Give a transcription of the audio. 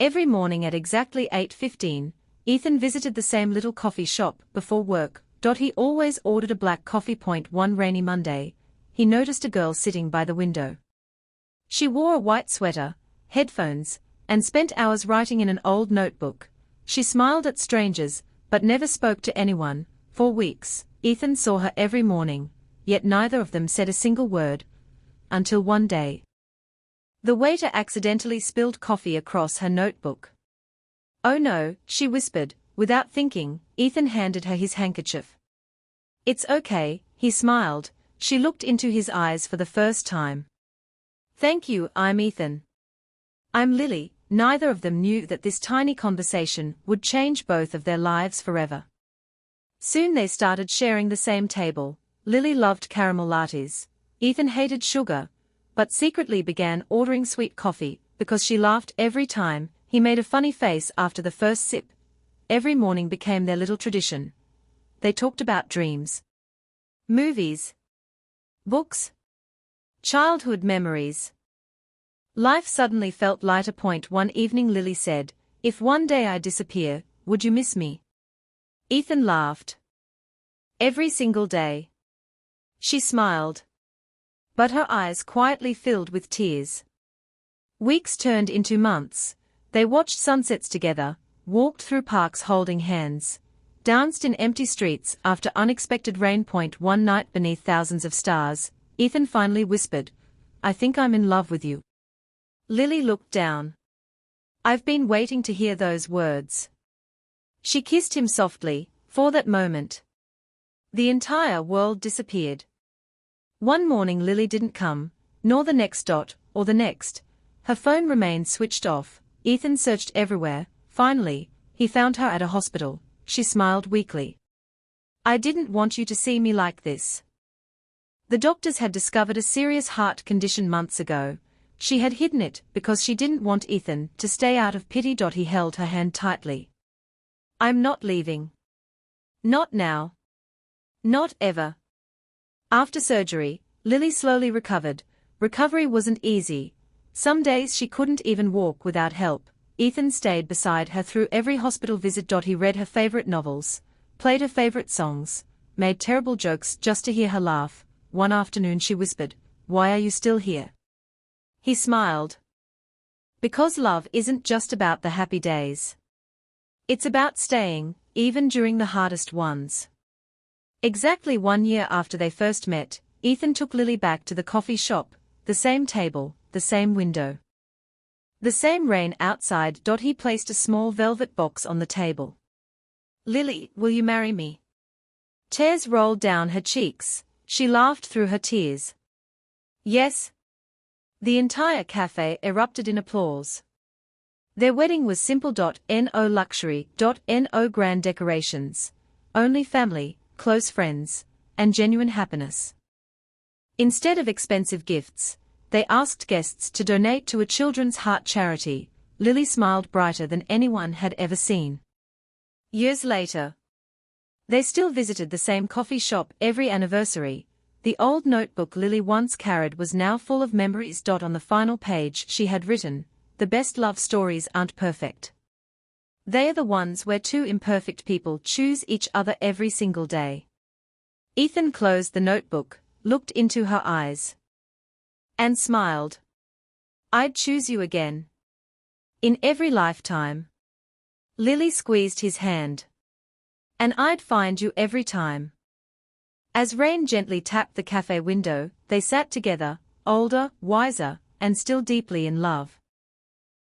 Every morning at exactly 8:15, Ethan visited the same little coffee shop before work. He always ordered a black coffee. One rainy Monday, he noticed a girl sitting by the window. She wore a white sweater, headphones, and spent hours writing in an old notebook. She smiled at strangers, but never spoke to anyone. For weeks, Ethan saw her every morning, yet neither of them said a single word. Until one day, the waiter accidentally spilled coffee across her notebook. "Oh no," she whispered. Without thinking, Ethan handed her his handkerchief. "It's okay," he smiled. She looked into his eyes for the first time. "Thank you, I'm Ethan." "I'm Lily." Neither of them knew that this tiny conversation would change both of their lives forever. Soon they started sharing the same table. Lily loved caramel lattes. Ethan hated sugar, but secretly began ordering sweet coffee because she laughed every time he made a funny face after the first sip. Every morning became their little tradition. They talked about dreams, movies, books, childhood memories. Life suddenly felt lighter. One evening Lily said, "If one day I disappear, would you miss me?" Ethan laughed. "Every single day." She smiled, but her eyes quietly filled with tears. Weeks turned into months. They watched sunsets together, walked through parks holding hands, danced in empty streets after unexpected rain. One night beneath thousands of stars, Ethan finally whispered, "I think I'm in love with you." Lily looked down. "I've been waiting to hear those words." She kissed him softly. For that moment, the entire world disappeared. One morning Lily didn't come, nor the next. Or the next. Her phone remained switched off. Ethan searched everywhere. Finally, he found her at a hospital. She smiled weakly. "I didn't want you to see me like this." The doctors had discovered a serious heart condition months ago. She had hidden it because she didn't want Ethan to stay out of pity. He held her hand tightly. "I'm not leaving. Not now. Not ever." After surgery, Lily slowly recovered. Recovery wasn't easy. Some days she couldn't even walk without help. Ethan stayed beside her through every hospital visit. He read her favorite novels, played her favorite songs, made terrible jokes just to hear her laugh. One afternoon she whispered, "Why are you still here?" He smiled. "Because love isn't just about the happy days. It's about staying, even during the hardest ones." Exactly 1 year after they first met, Ethan took Lily back to the coffee shop, the same table, the same window, the same rain outside. He placed a small velvet box on the table. "Lily, will you marry me?" Tears rolled down her cheeks. She laughed through her tears. "Yes." The entire cafe erupted in applause. Their wedding was simple. No luxury. No grand decorations. Only family, close friends, and genuine happiness. Instead of expensive gifts, they asked guests to donate to a children's heart charity. Lily smiled brighter than anyone had ever seen. Years later, they still visited the same coffee shop every anniversary. The old notebook Lily once carried was now full of memories. On the final page she had written, "The best love stories aren't perfect. They are the ones where two imperfect people choose each other every single day." Ethan closed the notebook, looked into her eyes, and smiled. "I'd choose you again. In every lifetime." Lily squeezed his hand. "And I'd find you every time." As rain gently tapped the cafe window, they sat together, older, wiser, and still deeply in love.